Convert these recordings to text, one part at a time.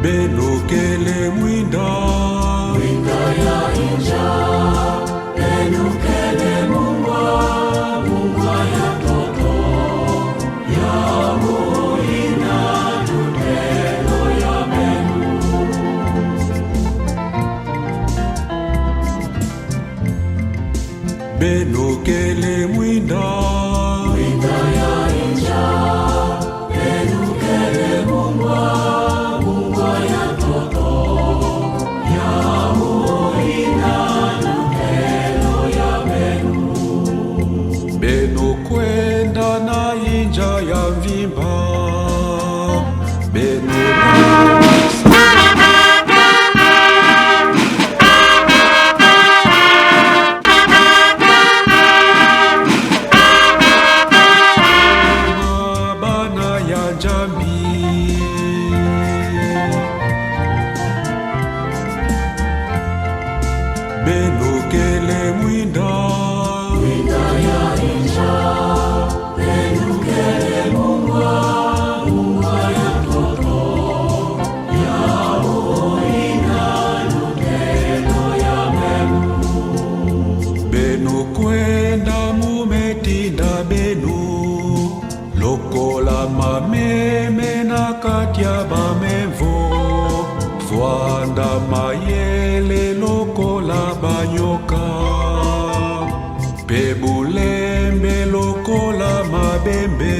Benukele mwinda, mwinda ya inja. Benukele mungwa, mungwa ya toto. Ya muina nukelo ya benu. Benukele mwinda, mwinda ya inja. Benukele mungwa, mungwa ya toto. Ya muina nukelo ya benu. Benu kwenda na inja ya mvimba. Benu bana ya jamii. Benukele mwinda, mwinda ya inja. Benukele mungwa, mungwa ya toto. Ya muina nukelo ya benu. benu kwenda mumetinda benu. Lokola mameme na katya bamevo. Fwanda mayele lokola banyoka. Pebulembe lokola mabembe.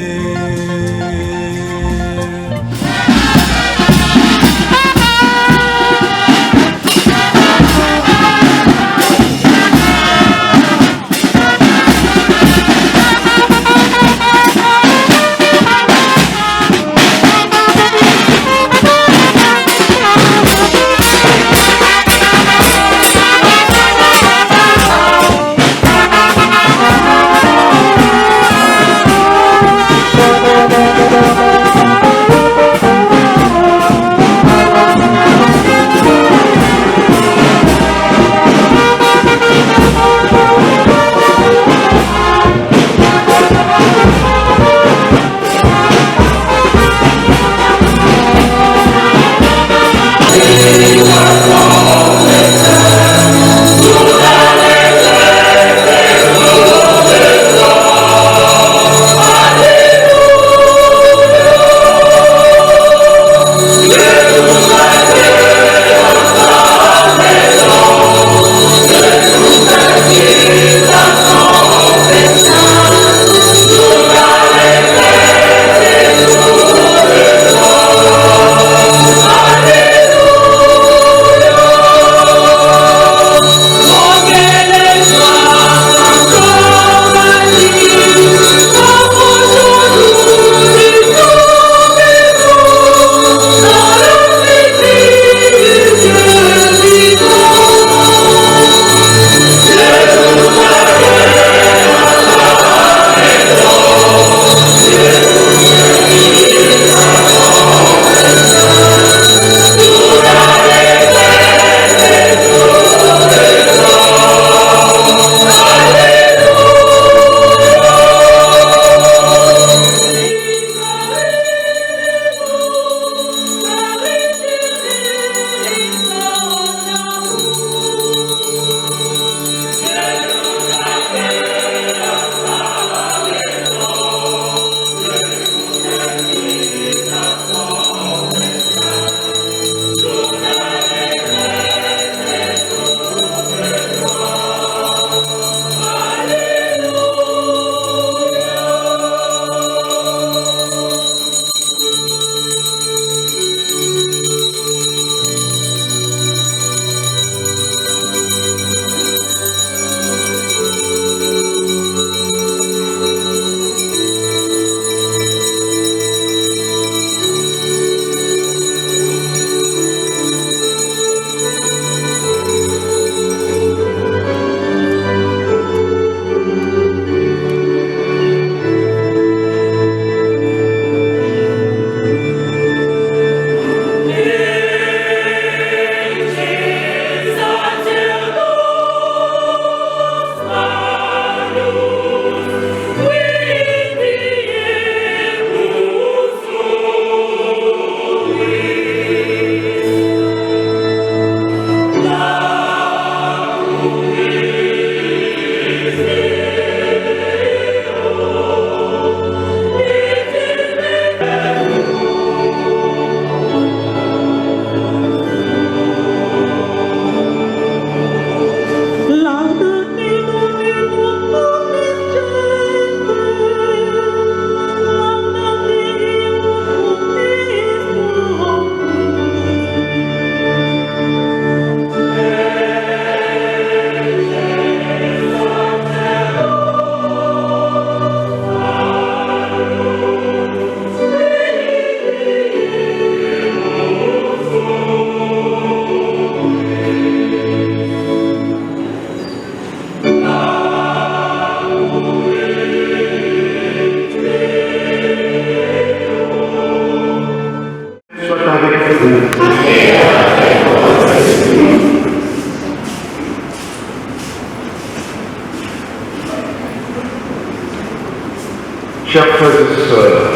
chers frères et sœurs,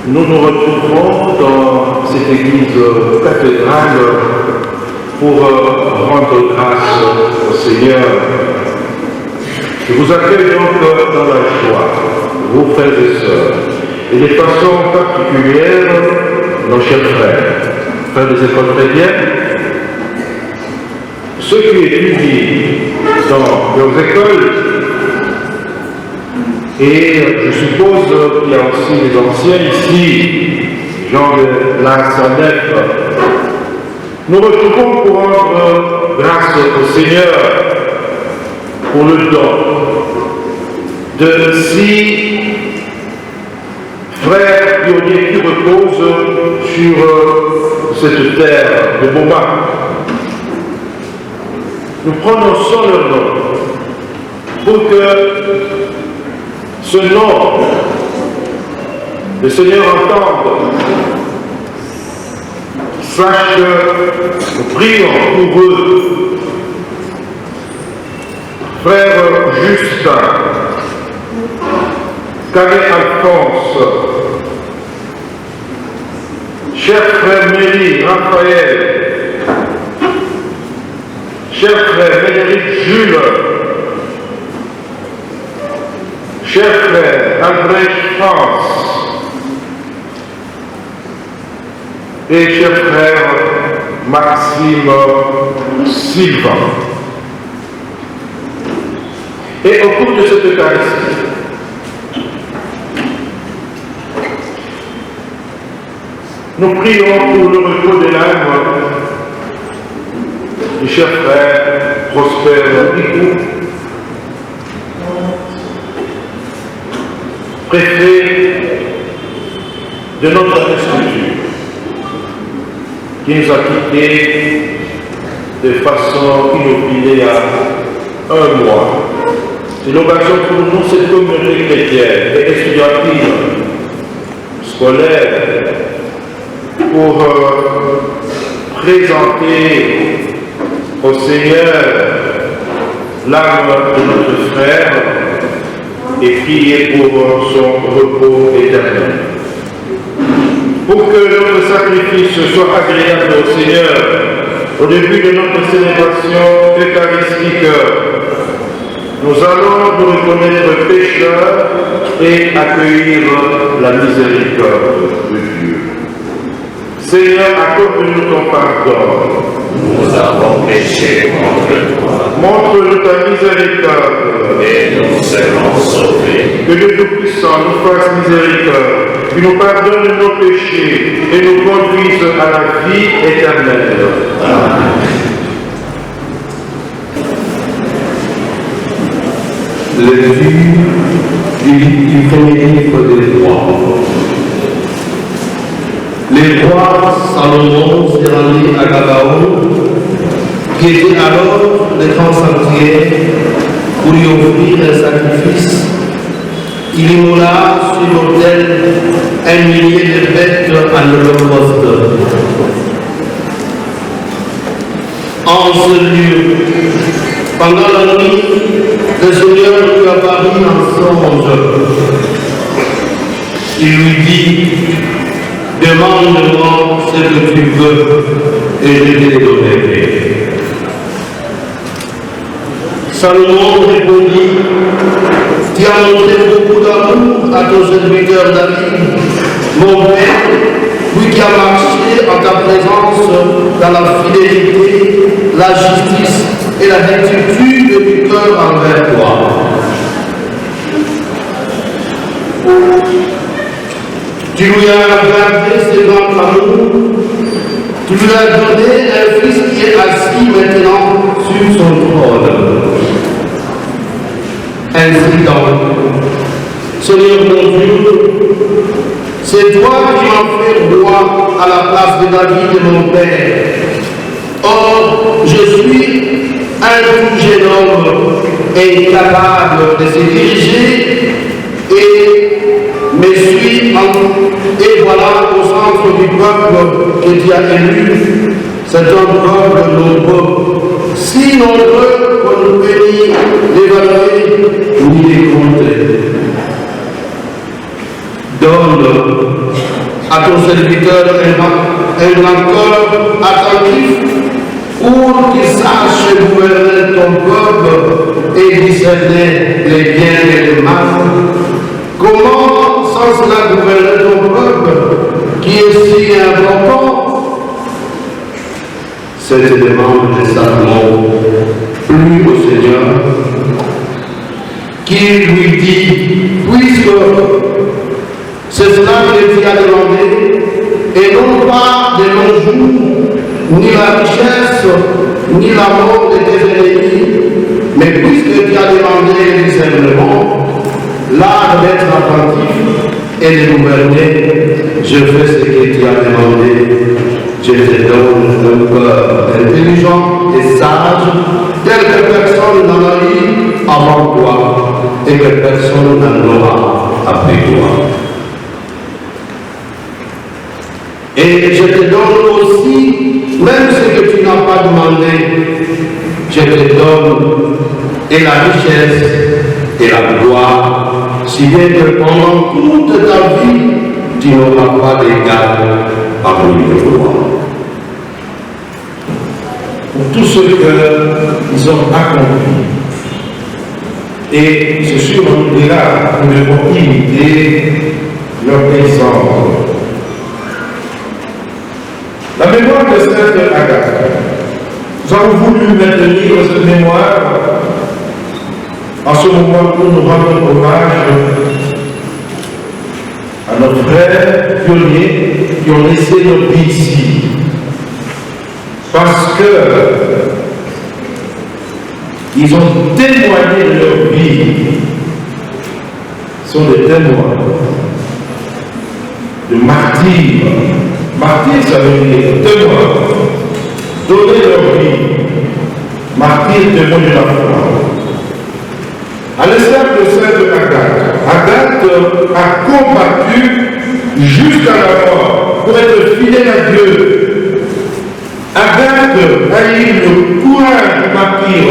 nous nous retrouvons dans cette église cathédrale pour rendre grâce au Seigneur. Je vous accueille donc dans la joie, vos frères et sœurs, et de façon particulière, nos chers frères des écoles chrétiennes, ceux qui étudient dans leurs écoles, et je suppose qu'il y a aussi des anciens ici, gens de l'an 109. Nous retrouvons pour rendre grâce au Seigneur pour le don de 6 frères pionniers qui reposent sur cette terre de Boma. Nous prononçons leur nom pour que ce nom, le Seigneur entende, sache que nous prions pour eux. Frère Justin, Carré Alphonse, cher frère Mélie Raphaël, cher frère Médéric Jules, cher frère André France et cher frère Maxime Sylvain. Et au cours de cette Eucharistie, nous prions pour le repos de l'âme du cher frère Prosper Nicou, préfet de notre institut, qui nous a quittés de façon inopinée à 1 mois. C'est l'occasion pour nous, cette communauté chrétienne et estudiantine, scolaire, pour présenter au Seigneur l'âme de notre frère et prier pour son repos éternel. Pour que notre sacrifice soit agréable au Seigneur, au début de notre célébration eucharistique, nous allons nous reconnaître pécheurs et accueillir la miséricorde de Dieu. Seigneur, accorde-nous ton pardon. Nous avons péché contre toi. Montre-nous ta miséricorde. Et nous serons sauvés. Que Dieu Tout-Puissant nous fasse miséricorde, qu'il nous pardonne nos péchés et nous conduise à la vie éternelle. Amen. Lecture du premier livre des rois. Les rois Salomon s'est rendu à Gabaon, qui était alors le grand sanctuaire, pour lui offrir un sacrifice. Il immola sur l'autel 1 millier de bêtes en holocauste. En ce lieu, pendant la nuit, le Seigneur lui apparut en songe. Il lui dit, demande-moi ce que tu veux et je te le donnerai. Salomon répondit, tu as montré beaucoup d'amour à ton serviteur David, mon père, lui qui a marché en ta présence dans la fidélité, la justice et la rectitude du cœur envers toi. Tu lui as gardé ses grands amours, tu lui as donné un fils qui est assis maintenant sur son trône. Ainsi donc, Seigneur mon Dieu, c'est toi qui m'as fait roi à la place de David et mon père. Or, je suis un tout jeune homme incapable de se diriger et me suis et voilà au centre du peuple que tu as élu. C'est un peuple nombreux, si nombreux qu'on nous peut l'évaluer ton serviteur un grand corps attentif pour qu'il sache gouverner ton peuple et discerner les biens et les mal. Comment, sans cela, gouverner ton peuple qui est si important? Cette demande de Salomon plut au Seigneur, qui lui dit, puisque c'est cela que tu as demandé, et non pas de nos jours, ni la richesse, ni la mort de tes ennemis, mais puisque tu as demandé le discernement, l'art d'être attentif et de gouverner, je fais ce que tu as demandé. Je te donne un cœur intelligent et sage, tel que personne n'en a eu avant toi, et que personne n'en aura après toi. Et je te donne aussi, même ce que tu n'as pas demandé, je te donne et la richesse et la gloire, si bien que pendant toute ta vie, tu n'auras pas d'égal parmi les rois. Pour tout ce qu'ils ont accompli. Et c'est sûr, on est là, nous devons imiter leur exemple. La mémoire de Sainte Agathe. Nous avons voulu maintenir cette mémoire en ce moment où nous rendons hommage à nos frères pionniers qui ont laissé leur vie ici. Parce que ils ont témoigné de leur vie. Ils sont des témoins de martyrs. Martyrs, ça veut dire témoins. Donner leur vie. Martyrs, témoins de la foi. À l'instar de Sainte Agathe, Agathe a combattu jusqu'à la mort pour être fidèle à Dieu. Agathe a eu le courage de martyr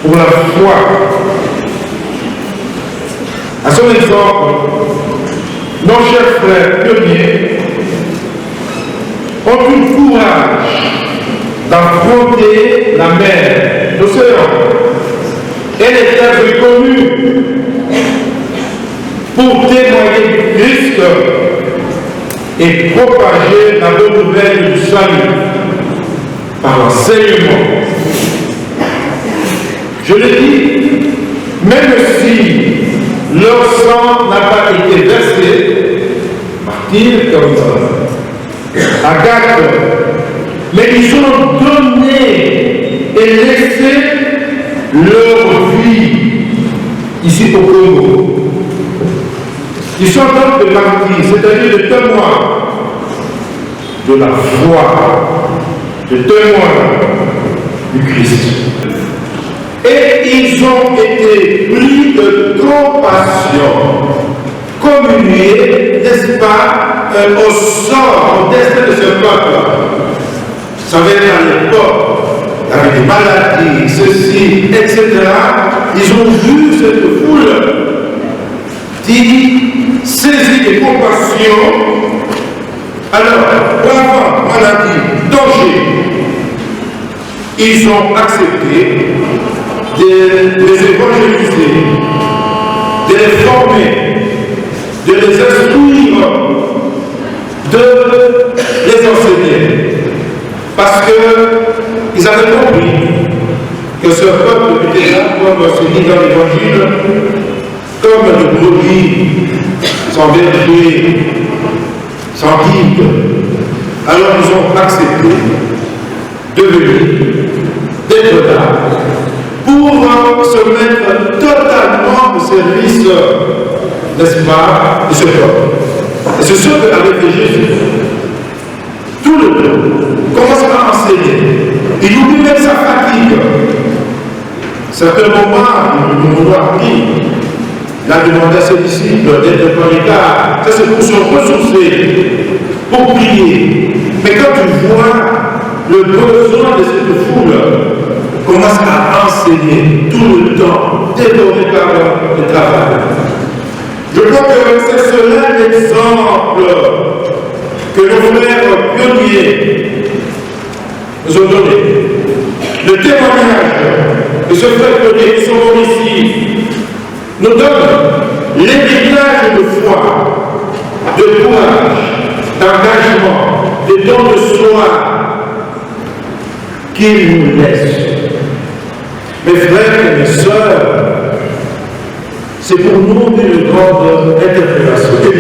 pour la foi. À son exemple, nos chers frères pionniers ont eu le courage d'affronter la mer, l'océan et les terres connues pour témoigner du Christ et propager la bonne nouvelle du salut par l'enseignement. Je le dis, même si leur sang n'a pas été versé, martyrs comme ça, Agathe, mais ils ont donné et laissé leur vie ici au Congo. Ils sont donc des martyrs, c'est-à-dire des témoins de la foi, des témoins du Christ. Et ils ont été pris de compassion, communiés, n'est-ce pas, au sort, au destin de ce peuple. Vous savez, à l'époque, il y avait des maladies, ceci, etc. Ils ont vu cette foule qui saisit des compassions. Alors, avant maladie, danger, ils ont accepté de les évangéliser, de les former, de les instruire, de les enseigner. Parce qu'ils avaient compris que ce peuple était là, comme se dit dans l'évangile, comme le brebis sans berger, sans guide. Alors ils ont accepté de venir, d'être là, pour se mettre totalement au service, n'est-ce pas, de ce peuple. Et c'est ce que avait fait Jésus. Tout le temps, commence à enseigner. Il oublie même sa fatigue. Certains moments, il nous a dit, il a demandé à ses disciples d'être par l'égard. Ça, c'est pour se ressourcer, pour prier. Mais quand tu vois le besoin de cette foule, commence à enseigner tout le temps, dévoré par le travail. Je crois que c'est cela l'exemple que nos frères pionniers nous ont donné. Le témoignage de ce frère pionnier qui sont ici nous donne l'héritage de foi, de courage, d'engagement, de don de soi qu'il nous laisse. Mes frères et mes sœurs, c'est pour nous une grande interpellation. Et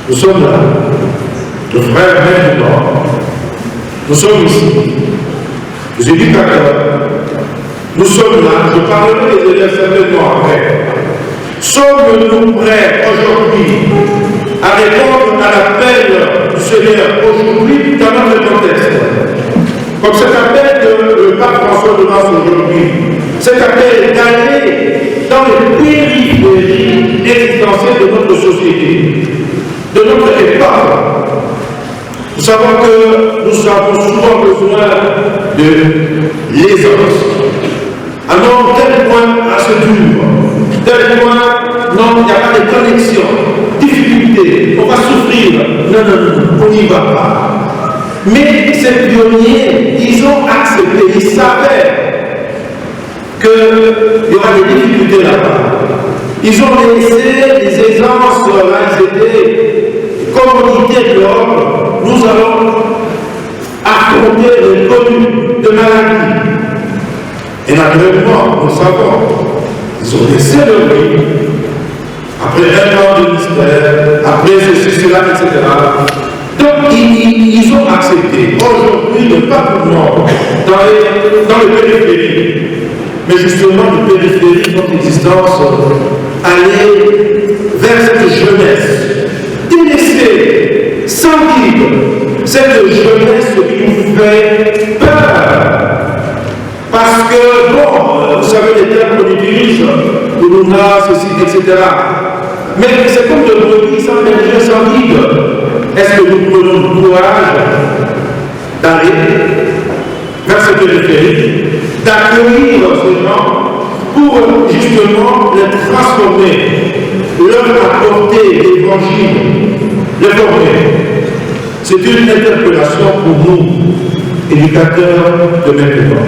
nous sommes là, nos frères maintenant, nous sommes ici, les éducateurs, nous sommes là, je parlerai des élèves certainement après. Sommes-nous prêts aujourd'hui à répondre à l'appel du Seigneur aujourd'hui dans notre contexte? Comme cet appel que le pape François nous lance aujourd'hui, cet appel d'aller dans les périphéries existentielles de notre société, de notre époque. Nous savons que nous avons souvent besoin de l'aisance. Alors, tel point à ce dur, tel point, non, il n'y a pas de connexion, difficulté, on va souffrir. Non, on n'y va pas. Mais ces pionniers, ils ont accepté, ils savaient qu'il y aura des difficultés là-bas. Ils ont laissé les aisances, là, ils étaient commodités de l'homme. Nous allons affronter les connues de maladies. Et naturellement, nous savons, ils ont laissé leur vie. Après un an de mystère, après ceci, cela, etc. Donc, ils ont accepté. Aujourd'hui, ne pas pour nous dans les périphéries, mais justement, les périphéries, notre existence, aller vers cette jeunesse, délaissée, sans guide, cette jeunesse qui nous fait peur. Parce que, bon, vous savez les termes qu'on utilise, Koulouna, ceci, etc. Mais c'est comme de brebis sans berger, sans guide. Est-ce que nous prenons le courage d'aller vers cette périphérie, d'accueillir ces gens pour justement les transformer, leur apporter l'évangile, les former? C'est une interpellation pour nous, éducateurs de maintenant.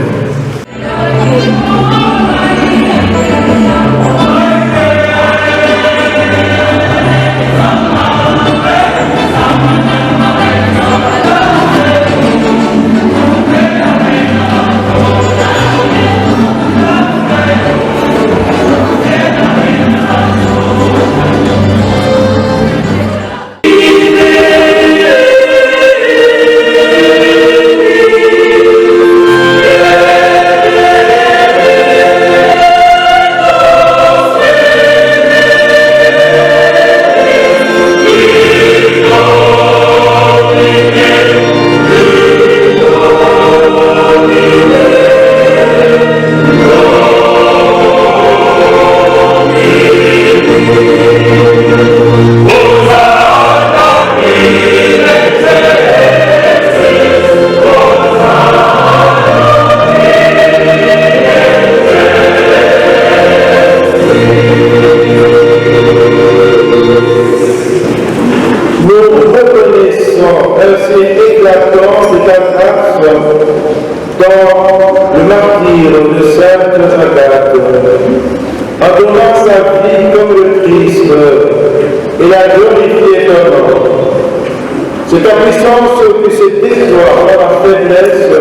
C'est ta puissance que s'est déploie dans la faiblesse,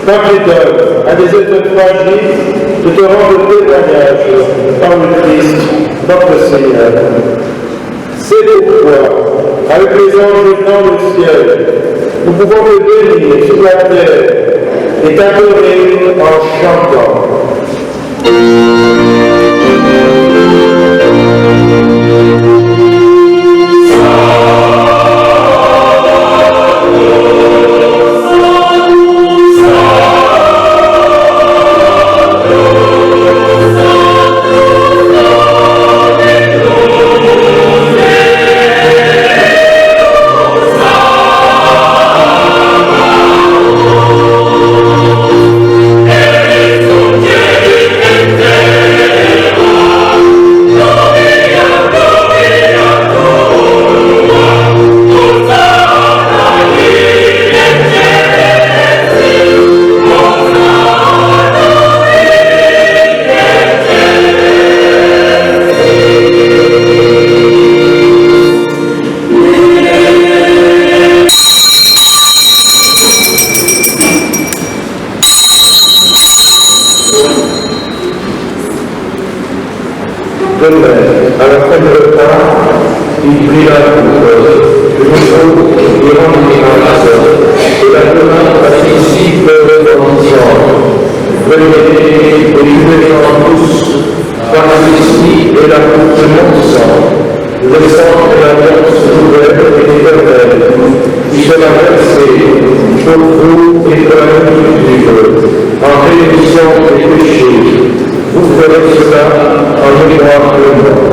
quand tu donnes à des êtres fragiles de te rendre témoignage par le Christ, notre Seigneur. C'est pourquoi, avec les anges dans le ciel, nous pouvons te bénir sur la terre et t'adorer en chantant. So De même, à la fin du repas, il prit la coupe, de nouveau, il rendit grâce, et la donna à ses disciples en disant, venez et buvez-en tous, car ceci est la coupe de mon sang, le sang de l'alliance nouvelle et éternelle, qui sera versé pour vous et pour la multitude, en rémission des péchés. Vous ferez cela en mémoire de moi.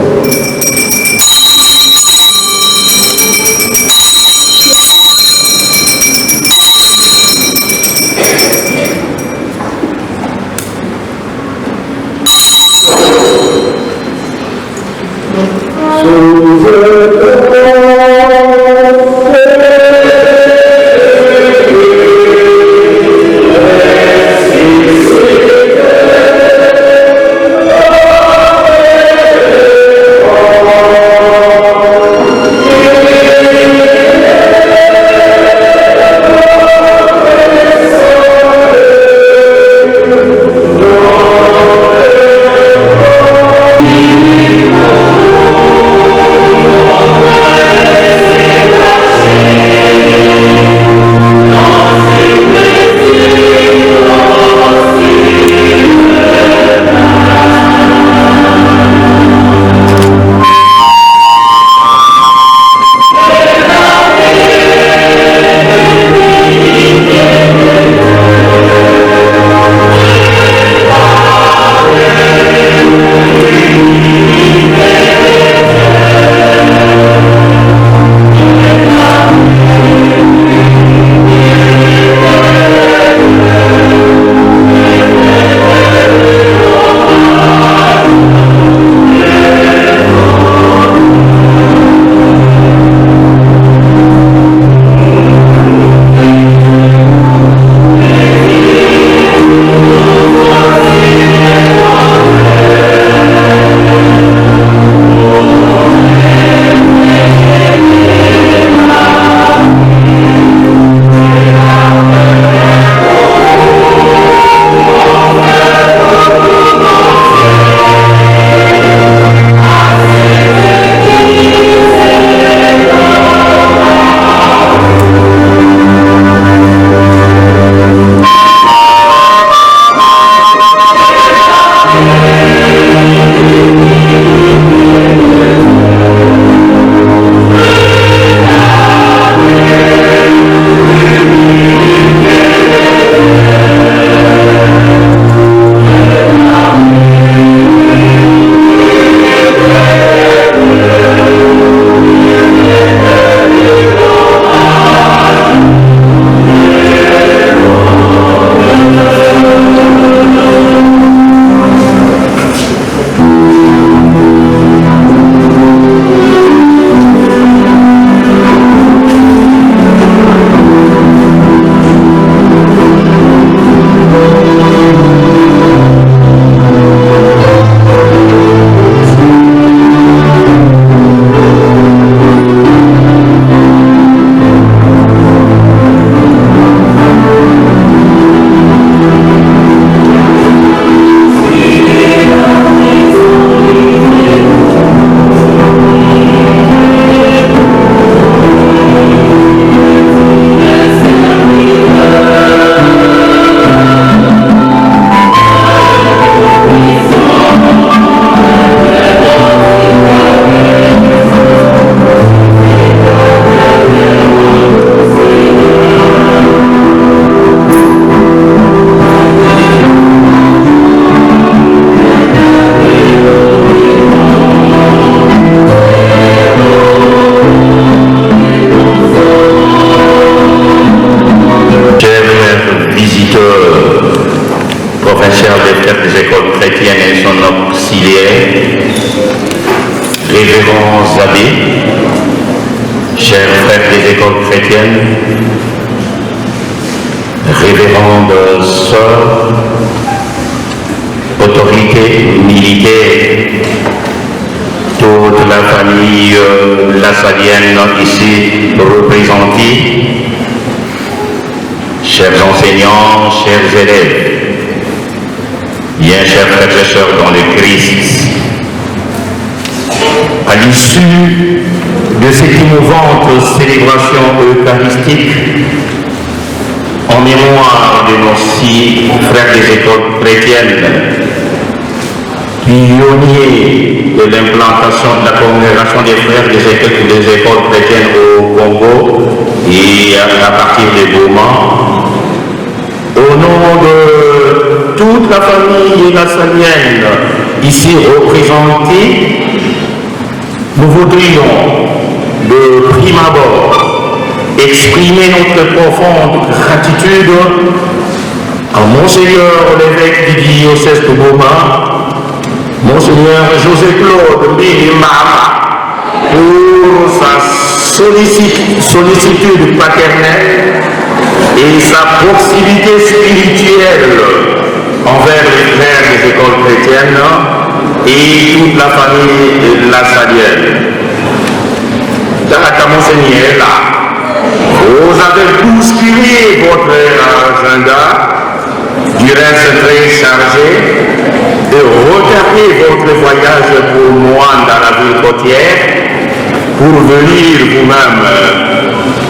chers frères des écoles chrétiennes, révérendes sœurs, autorités militaires, toute la famille lassalienne ici représentée, chers enseignants, chers élèves, bien chers frères et sœurs dans le Christ, À l'issue de cette émouvante célébration eucharistique, en mémoire de nos 6 frères des écoles chrétiennes, pionniers de l'implantation de la congrégation des frères des écoles chrétiennes au Congo et à partir des Goma, au nom de toute la famille lassalienne ici représentée, nous voudrions de prime abord exprimer notre profonde gratitude à Monseigneur l'évêque du diocèse de Goma, Monseigneur José-Claude Mama, pour sa sollicitude paternelle et sa proximité spirituelle envers les frères des écoles chrétiennes et toute la famille lassalienne. Monseigneur, là, vous avez bousculé votre agenda du reste très chargé de retarder votre voyage pour moi dans la ville côtière pour venir vous-même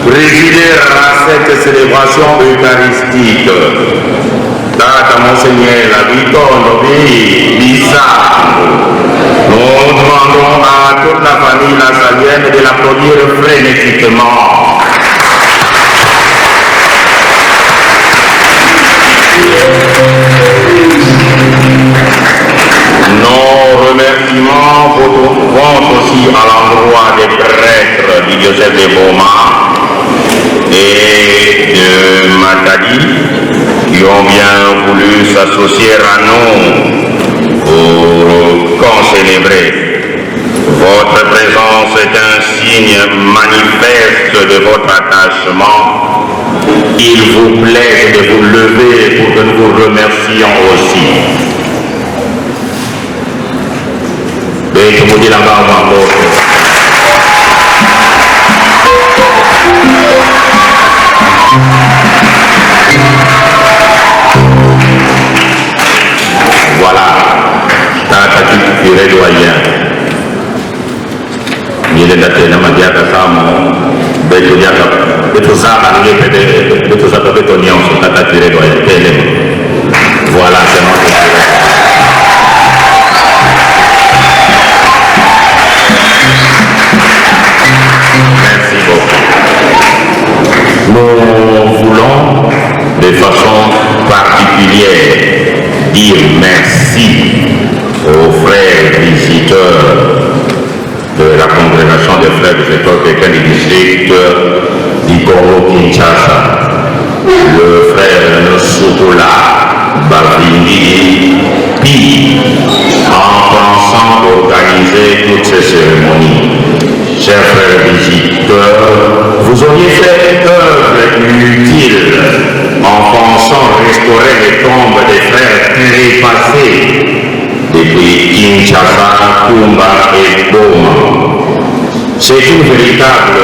présider à cette célébration eucharistique. Data Monseigneur, la victoire, Lisa. Nous demandons à toute la famille lassalienne de l'applaudir frénétiquement. Nos remerciements vont aussi à l'endroit des prêtres du diocèse de Goma et de Matadi qui ont bien voulu s'associer à nous pour concélébrer. Votre présence est un signe manifeste de votre attachement. Il vous plaît de vous lever pour que nous vous remercions aussi. Et je vous dis là-bas en mot. Voilà, tu es doyen. Il est daté dans ma diade à Samo, voilà, c'est notre merci beaucoup. Nous voulons de façon particulière dire merci aux frères visiteurs de la congrégation des frères des écoles chrétiennes du district du Congo-Kinshasa, le frère Nsoukoula Bavindi Pi, en pensant d'organiser toutes ces cérémonies. Chers frères visiteurs, vous auriez fait œuvre utile en pensant restaurer les tombes des frères trépassés depuis Kinshasa, Kumba et Goma. C'est une véritable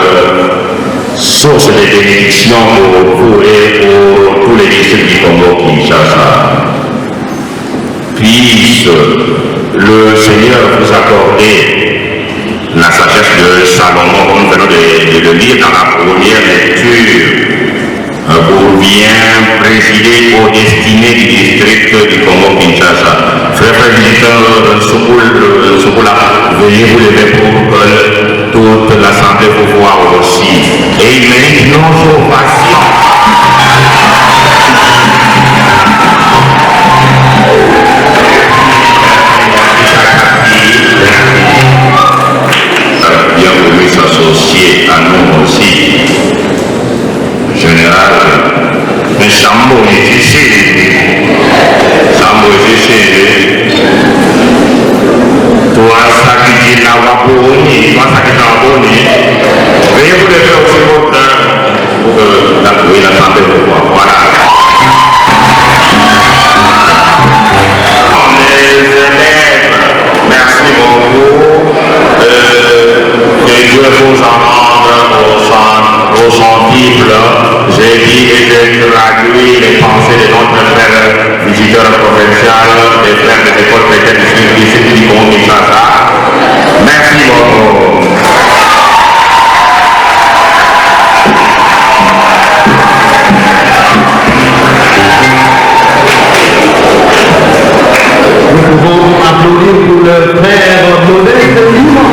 source de bénédiction pour vous et pour tous les districts du Congo-Kinshasa. Puisse le Seigneur vous accorder la sagesse de Salomon, comme nous venons de le lire dans la première lecture, pour bien présider aux destinées du district du Congo-Kinshasa. Frères visiteurs, Soukoula, veuillez vous lever pour que toute l'Assemblée vous voit aussi. Et il mérite nos ovations. Bienvenue s'associer à nous aussi. Général, mais Sambo est ici. Sambo est ici. Toi, ça qui dit la waponi, toi, ça qui dit la waponi. Veuillez vous lever aussi votre pour que la santé vous voit. Voilà. Les élèves, merci beaucoup. Que Dieu vous en rende au sensible. J'ai dit et j'ai traduit les pensées de notre frère visiteur provincial, des frères des écoles chrétiennes du Congo-Kinshasa. Merci beaucoup. Nous pouvons applaudir pour le frère Modeste Limon.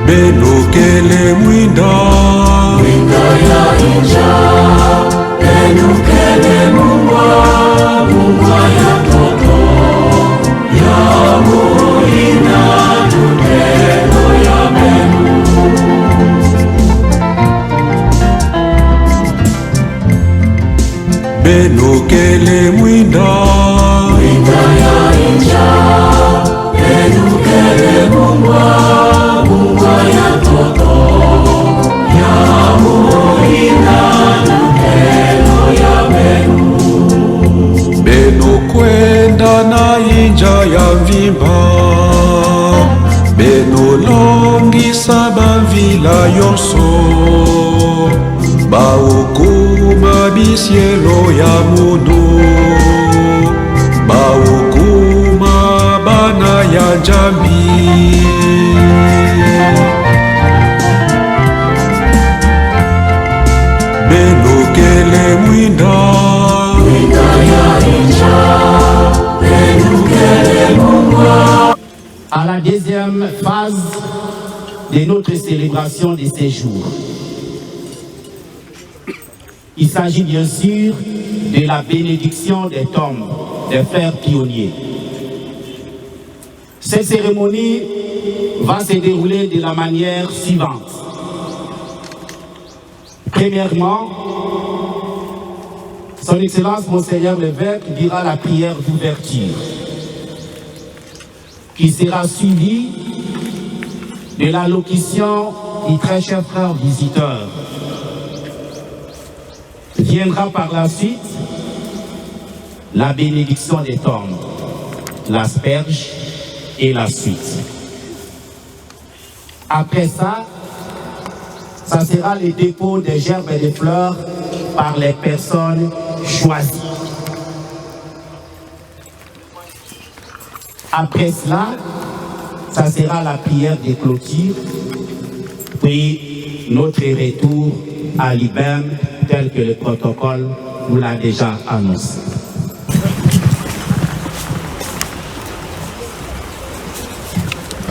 Benukele mwinda ya inja, benukele mungwa ya toto, ya muina tutelo ya benu. Benukele mwinda ya inja, benukele mungwa ya toto, ya muina tutelo ya benu. Beno kwenda na inja ya mvimba, beno longisa bavila yonso, baokuma bisielo ya mudu, baokuma bana ya njambi. Benukele mwinda ya inja, benukele mungwa. À la deuxième phase de notre célébration de ces jours. Il s'agit bien sûr de la bénédiction des tombes des frères pionniers. Cette cérémonie va se dérouler de la manière suivante. Premièrement, Son Excellence Monseigneur l'évêque dira la prière d'ouverture, qui sera suivie de l'allocution du très cher frère visiteur. Viendra par la suite la bénédiction des tombes, l'asperge et la suite. Après ça, ça sera le dépôt des gerbes et des fleurs par les personnes choisies. Après cela, ça sera la prière de clôture, puis notre retour à l'Ibem tel que le protocole vous l'a déjà annoncé.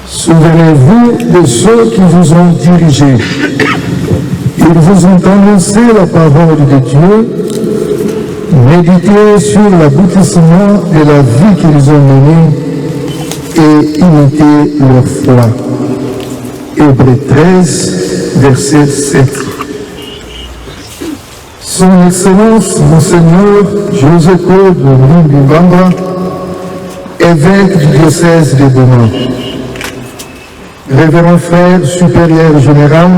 Souvenez-vous de ceux qui vous ont dirigé. Ils vous ont annoncé la parole de Dieu. Méditez sur l'aboutissement de la vie qu'ils ont menée et imitez leur foi. Hébreux 13, verset 7. Son Excellence, Monseigneur José-Claude Lumbibamba, évêque du diocèse de Boma, Révérend frère supérieur général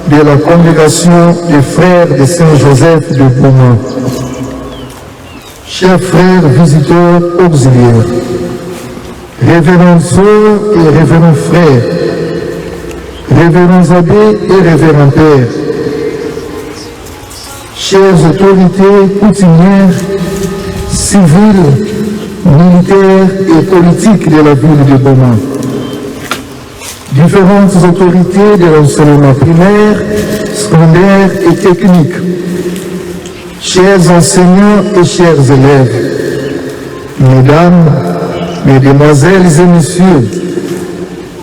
de la congrégation des frères de Saint-Joseph de Boma, chers frères visiteurs auxiliaires, révérends sœurs et révérends frères, révérends abbés et révérends pères, chères autorités coutumières, civiles, militaires et politiques de la ville de Boma, différentes autorités de l'enseignement primaire, secondaire et technique, chers enseignants et chers élèves, mesdames, mesdemoiselles et messieurs,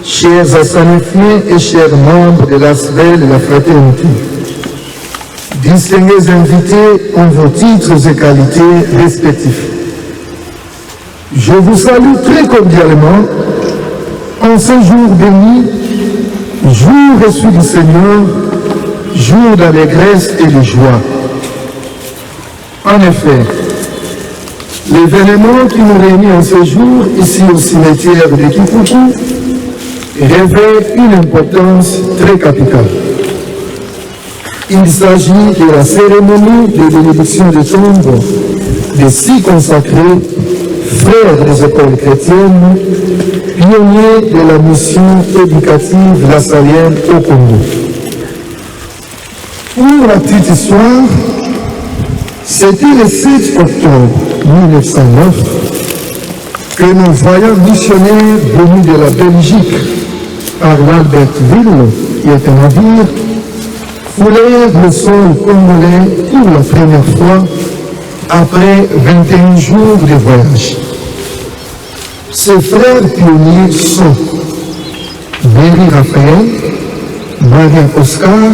chers assanifiés et chers membres de l'ASVEL et la fraternité, distingués invités en vos titres et qualités respectifs. Je vous salue très cordialement en ce jour béni, jour reçu du Seigneur, jour d'allégresse et de joie. En effet, l'événement qui nous réunit en ce jour, ici au cimetière de Kipuku, revêt une importance très capitale. Il s'agit de la cérémonie de bénédiction de tombe des 6 consacrés frères des écoles chrétiennes, pionniers de la mission éducative lassalienne au Congo. Pour la petite histoire, c'était le 7 octobre 1909 que nos voyants missionnaires venus de la Belgique par l'Albertville, qui est un navire, foulèrent le sol congolais pour la première fois après 21 jours de voyage. Ces frères pionniers sont Mary Raphaël, Maria Oscar,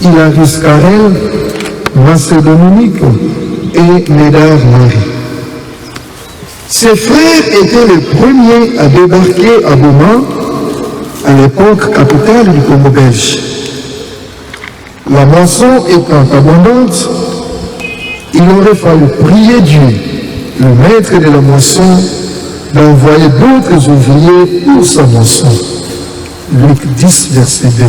Hilaris Carrel, Marcel Dominique et Médard Marie. Ces frères étaient les premiers à débarquer à Boma, à l'époque capitale du Congo belge. La moisson étant abondante, il aurait fallu prier Dieu, le maître de la moisson, d'envoyer d'autres ouvriers pour sa moisson. Luc 10, verset 2.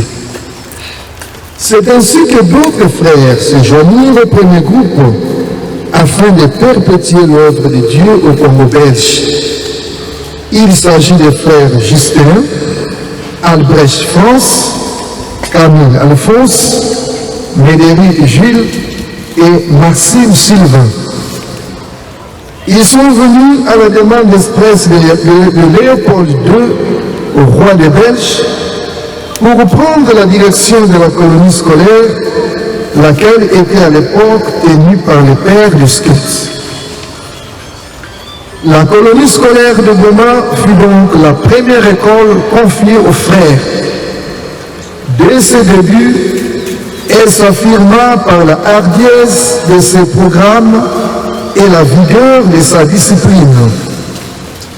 C'est ainsi que d'autres frères se joignirent au premier groupe afin de perpétuer l'œuvre de Dieu au Congo belge. Il s'agit des frères Justin, Albrecht France, Camille Alphonse, Médéric Gilles et Maxime Sylvain. Ils sont venus à la demande expresse de Léopold II, au roi des Belges, pour prendre la direction de la colonie scolaire, laquelle était à l'époque tenue par les pères du Scouts. La colonie scolaire de Boma fut donc la première école confiée aux frères. Dès ses débuts, elle s'affirma par la hardiesse de ses programmes et la vigueur de sa discipline.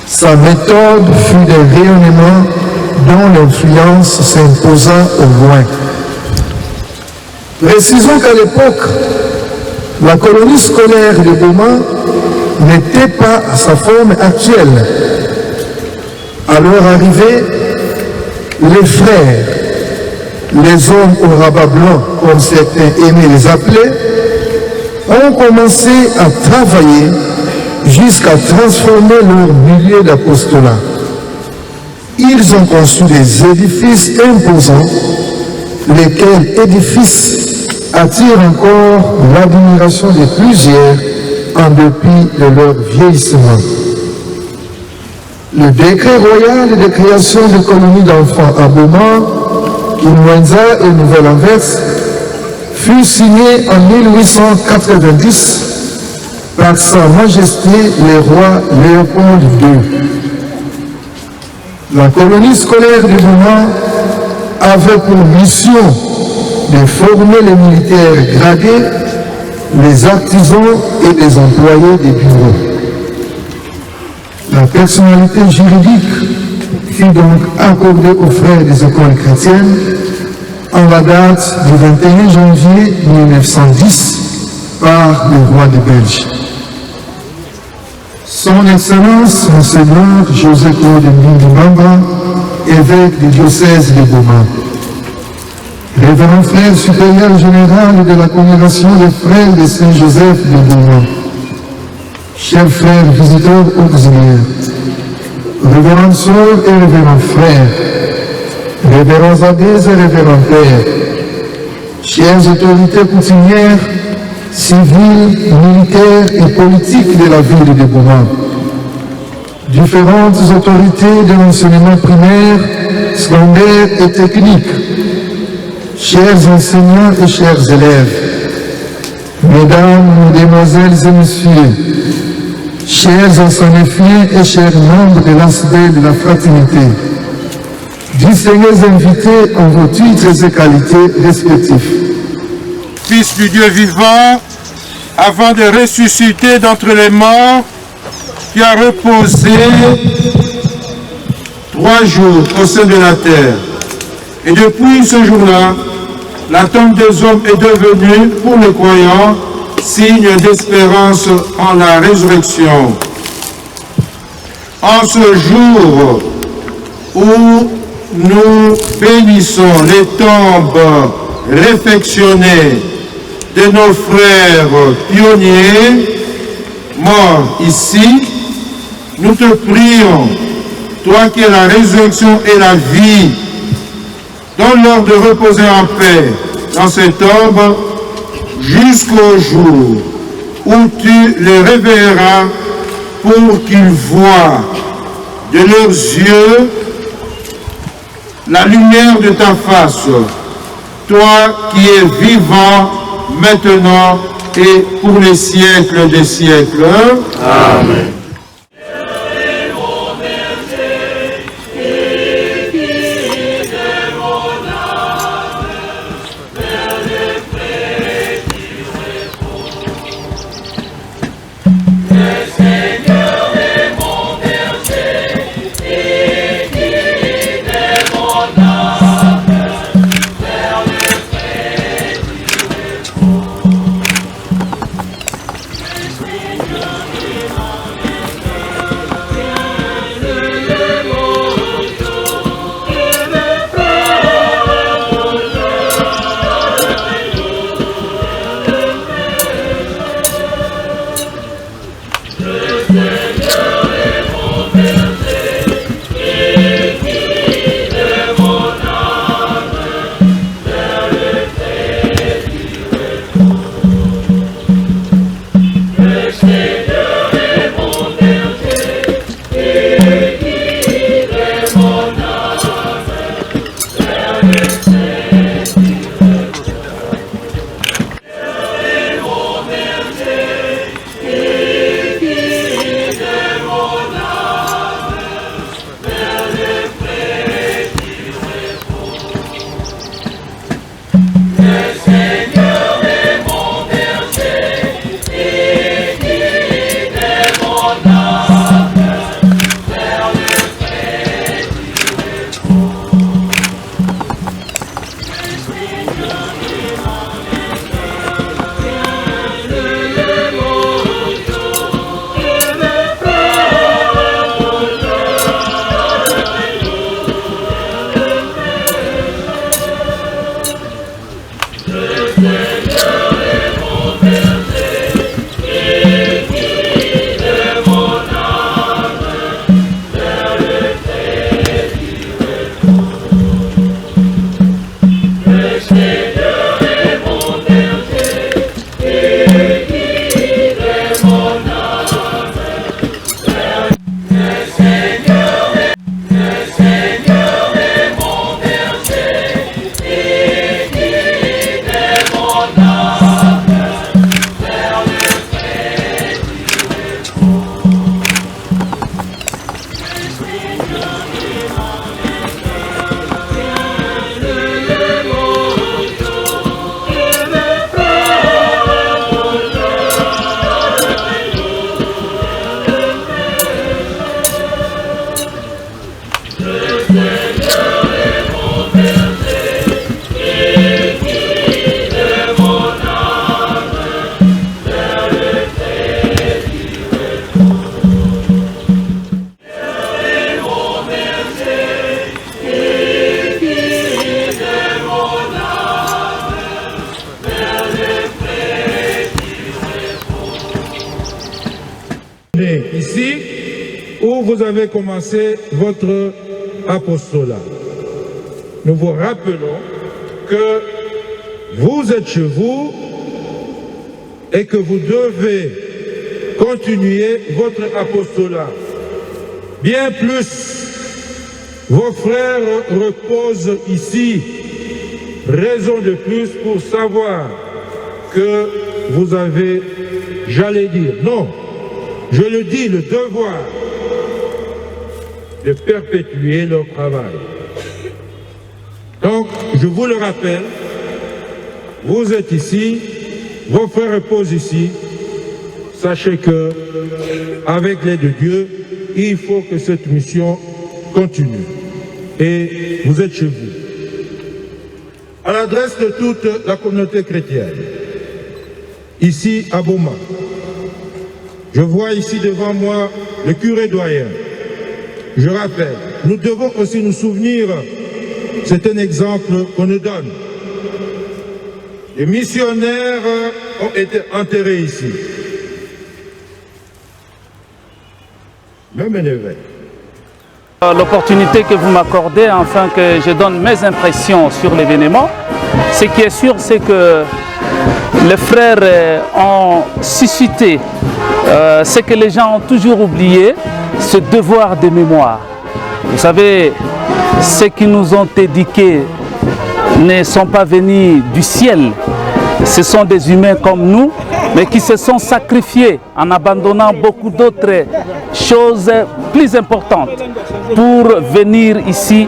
Sa méthode fut d'un rayonnement dont l'influence s'imposa au loin. Précisons qu'à l'époque, la colonie scolaire de Boma n'était pas à sa forme actuelle. À leur arrivée, les frères, les hommes au rabat blanc, comme certains aimaient les appeler, ont commencé à travailler jusqu'à transformer leur milieu d'apostolat. Ils ont conçu des édifices imposants, lesquels édifices attirent encore l'admiration de plusieurs en dépit de leur vieillissement. Le décret royal de création de colonies d'enfants à Boma, Kinwenza et Nouvelle-Anvers fut signé en 1890 par Sa Majesté le roi Léopold II. La colonie scolaire de Boma avait pour mission de former les militaires gradés, les artisans et les employés des bureaux. La personnalité juridique fut donc accordée aux frères des écoles chrétiennes en la date du 21 janvier 1910 par le roi de Belgique. Son Excellence, Monseigneur José-Claude Mbimba, évêque du diocèse de Boma. Révérend frère supérieur général de la congrégation des frères de Saint-Joseph de Boma. Chers frères visiteurs auxiliaires, révérends sœurs et révérends frères, révérends abbés et révérends pères, chères autorités coutumières, civiles, militaires et politiques de la ville de Boma, différentes autorités de l'enseignement primaire, secondaire et technique, chers enseignants et chers élèves, mesdames, mesdemoiselles et messieurs, chers enseignants et chers membres de l'Assemblée de la Fraternité, distingués invités en vos titres et qualités respectifs. Fils du Dieu vivant, avant de ressusciter d'entre les morts, qui a reposé 3 jours au sein de la terre. Et depuis ce jour-là, la tombe des hommes est devenue, pour les croyants, signe d'espérance en la résurrection. En ce jour où nous bénissons les tombes réfectionnées de nos frères pionniers morts ici, nous te prions, toi qui es la résurrection et la vie, donne-leur de reposer en paix dans ces tombes jusqu'au jour où tu les réveilleras pour qu'ils voient de leurs yeux la lumière de ta face, toi qui es vivant maintenant et pour les siècles des siècles. Amen. Ici, où vous avez commencé votre apostolat. Nous vous rappelons que vous êtes chez vous et que vous devez continuer votre apostolat. Bien plus, vos frères reposent ici. Raison de plus pour savoir que vous avez, j'allais dire, non, je le dis, le devoir de perpétuer leur travail. Donc, je vous le rappelle, vous êtes ici, vos frères reposent ici. Sachez que, avec l'aide de Dieu, il faut que cette mission continue. Et vous êtes chez vous. À l'adresse de toute la communauté chrétienne, ici à Boma, je vois ici devant moi le curé doyen. Je rappelle, nous devons aussi nous souvenir, c'est un exemple qu'on nous donne. Les missionnaires ont été enterrés ici. Même un évêque. L'opportunité que vous m'accordez afin que je donne mes impressions sur l'événement, ce qui est sûr, c'est que les frères ont suscité ce que les gens ont toujours oublié, ce devoir de mémoire. Vous savez, ceux qui nous ont éduqués ne sont pas venus du ciel. Ce sont des humains comme nous, mais qui se sont sacrifiés en abandonnant beaucoup d'autres choses plus importantes pour venir ici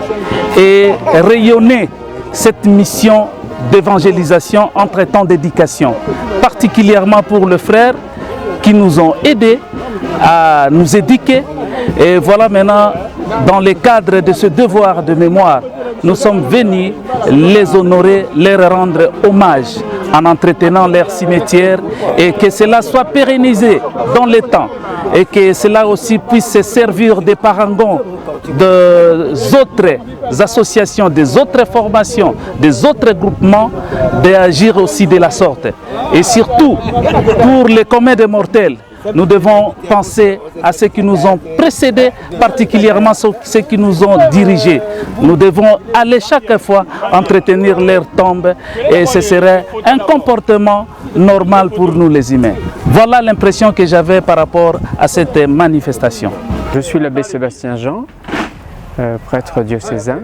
et rayonner cette mission d'évangélisation entre temps d'éducation, particulièrement pour les frères qui nous ont aidés à nous éduquer. Et voilà maintenant, dans le cadre de ce devoir de mémoire, nous sommes venus les honorer, leur rendre hommage en entretenant leur cimetière et que cela soit pérennisé dans le temps et que cela aussi puisse se servir des parangons des autres associations, des autres formations, des autres groupements d'agir aussi de la sorte. Et surtout, pour les communs des mortels, nous devons penser à ceux qui nous ont précédés, particulièrement ceux qui nous ont dirigés. Nous devons aller chaque fois entretenir leur tombe et ce serait un comportement normal pour nous les humains. Voilà l'impression que j'avais par rapport à cette manifestation. Je suis l'abbé Sébastien Jean, prêtre diocésain,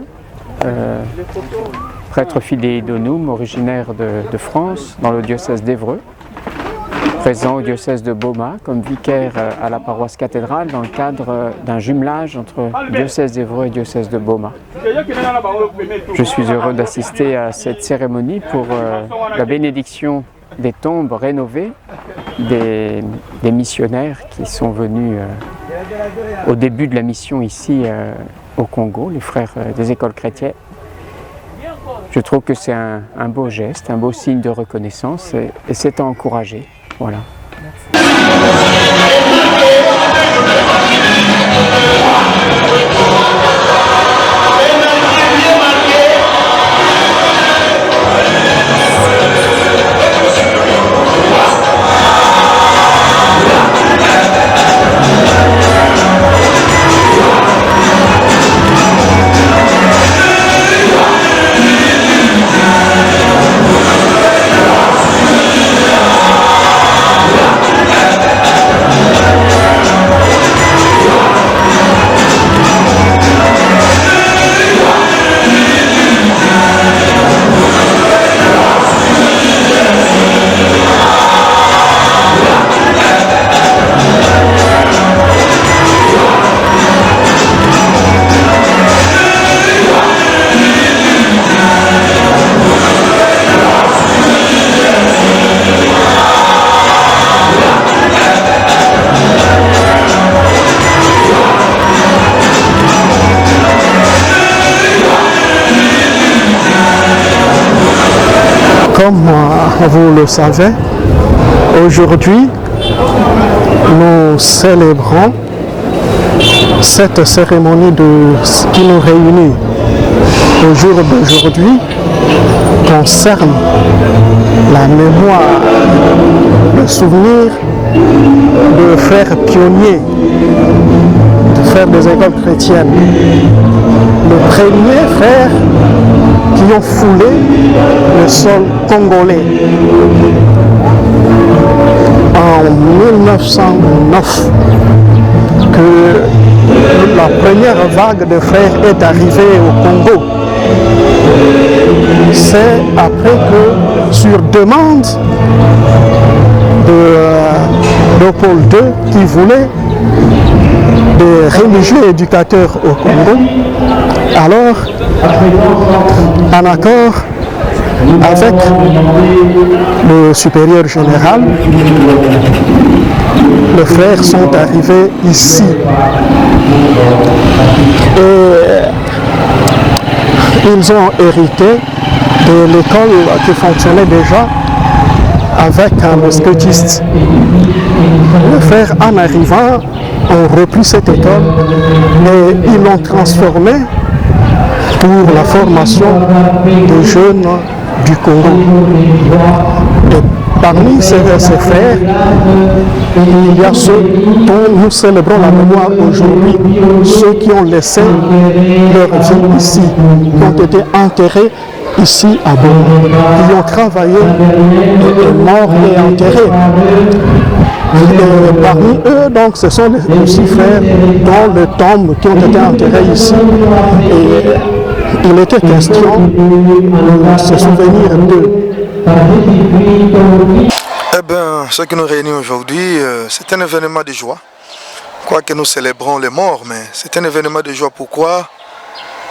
prêtre fidei donum, originaire de France, dans le diocèse d'Évreux, présent au diocèse de Boma comme vicaire à la paroisse cathédrale dans le cadre d'un jumelage entre diocèse d'Évreux et diocèse de Boma. Je suis heureux d'assister à cette cérémonie pour la bénédiction des tombes rénovées des missionnaires qui sont venus au début de la mission ici au Congo, les frères des écoles chrétiennes. Je trouve que c'est un beau geste, un beau signe de reconnaissance et c'est à encourager. Voilà. Comme vous le savez, aujourd'hui, nous célébrons cette cérémonie qui nous réunit au jour d'aujourd'hui concerne la mémoire, le souvenir de frères pionniers, de frères des écoles chrétiennes. Le premier frère qui ont foulé le sol congolais en 1909 que la première vague de frères est arrivée au Congo. C'est après que, sur demande de Léopold II, qui voulait des religieux éducateurs au Congo, alors, en accord avec le supérieur général, les frères sont arrivés ici. Et ils ont hérité de l'école qui fonctionnait déjà avec un scotiste. Les frères, en arrivant, ont repris cette école et ils l'ont transformée pour la formation des jeunes du Congo. Et parmi ces frères, il y a ceux dont nous célébrons la mémoire aujourd'hui, ceux qui ont laissé leur vie ici, qui ont été enterrés ici à Boma, qui ont travaillé, morts et enterrés. Et parmi eux, donc, ce sont les 6 frères dont les tombes qui ont été enterrés ici. Et il était question de se souvenir d'eux. Eh bien, ce qui nous réunit aujourd'hui, c'est un événement de joie. Quoique nous célébrons les morts, mais c'est un événement de joie. Pourquoi?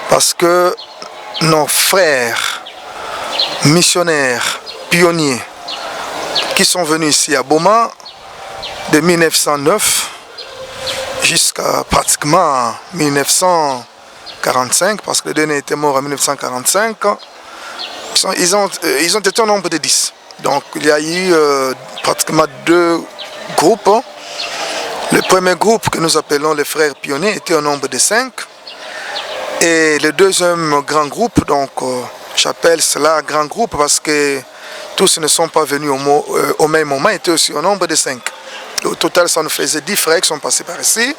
Parce que nos frères missionnaires, pionniers, qui sont venus ici à Boma, de 1909 jusqu'à pratiquement 1945, parce que le dernier était mort en 1945, ils ont été au nombre de 10. Donc il y a eu pratiquement 2 groupes. Le premier groupe que nous appelons les frères pionniers était au nombre de 5. Et le deuxième grand groupe, donc j'appelle cela grand groupe parce que tous ne sont pas venus au même moment, était aussi au nombre de 5. Au total, ça nous faisait 10 frères qui sont passés par ici.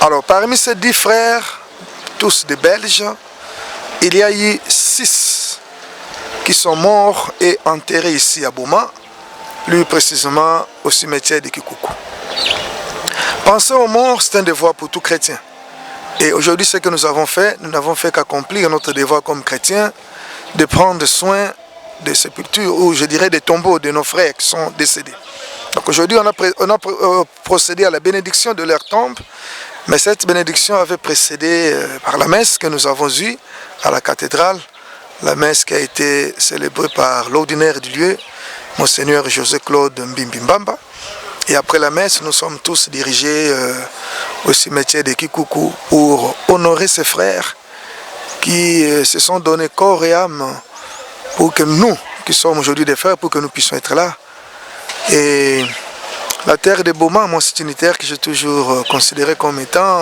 Alors, parmi ces 10 frères, tous des Belges, il y a eu 6 qui sont morts et enterrés ici à Boma, plus précisément au cimetière de Kikuku. Penser aux morts, c'est un devoir pour tout chrétien. Et aujourd'hui, ce que nous n'avons fait qu'accomplir notre devoir comme chrétiens, de prendre soin des sépultures, ou je dirais des tombeaux de nos frères qui sont décédés. Donc aujourd'hui, on a procédé à la bénédiction de leur tombe, mais cette bénédiction avait précédé par la messe que nous avons eue à la cathédrale, la messe qui a été célébrée par l'ordinaire du lieu, Monseigneur José-Claude Mbimbimbamba. Et après la messe, nous sommes tous dirigés au cimetière de Kikuku pour honorer ces frères qui se sont donnés corps et âme pour que nous, qui sommes aujourd'hui des frères, pour que nous puissions être là. Et la terre de Boma, moi, c'est une terre que j'ai toujours considérée comme étant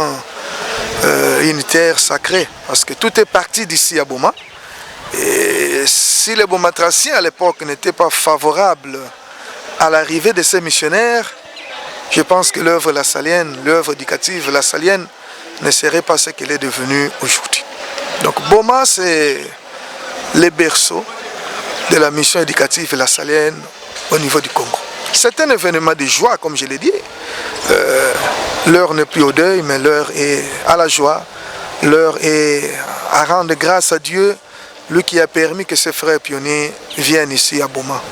une terre sacrée, parce que tout est parti d'ici à Boma. Et si les Bomatraciens à l'époque n'étaient pas favorables à l'arrivée de ces missionnaires, je pense que l'œuvre lassalienne, l'œuvre éducative lassalienne ne serait pas ce qu'elle est devenue aujourd'hui. Donc Boma, c'est le berceau de la mission éducative lassalienne au niveau du Congo. C'est un événement de joie, comme je l'ai dit. L'heure n'est plus au deuil, mais l'heure est à la joie. L'heure est à rendre grâce à Dieu, lui qui a permis que ces frères pionniers viennent ici à Boma.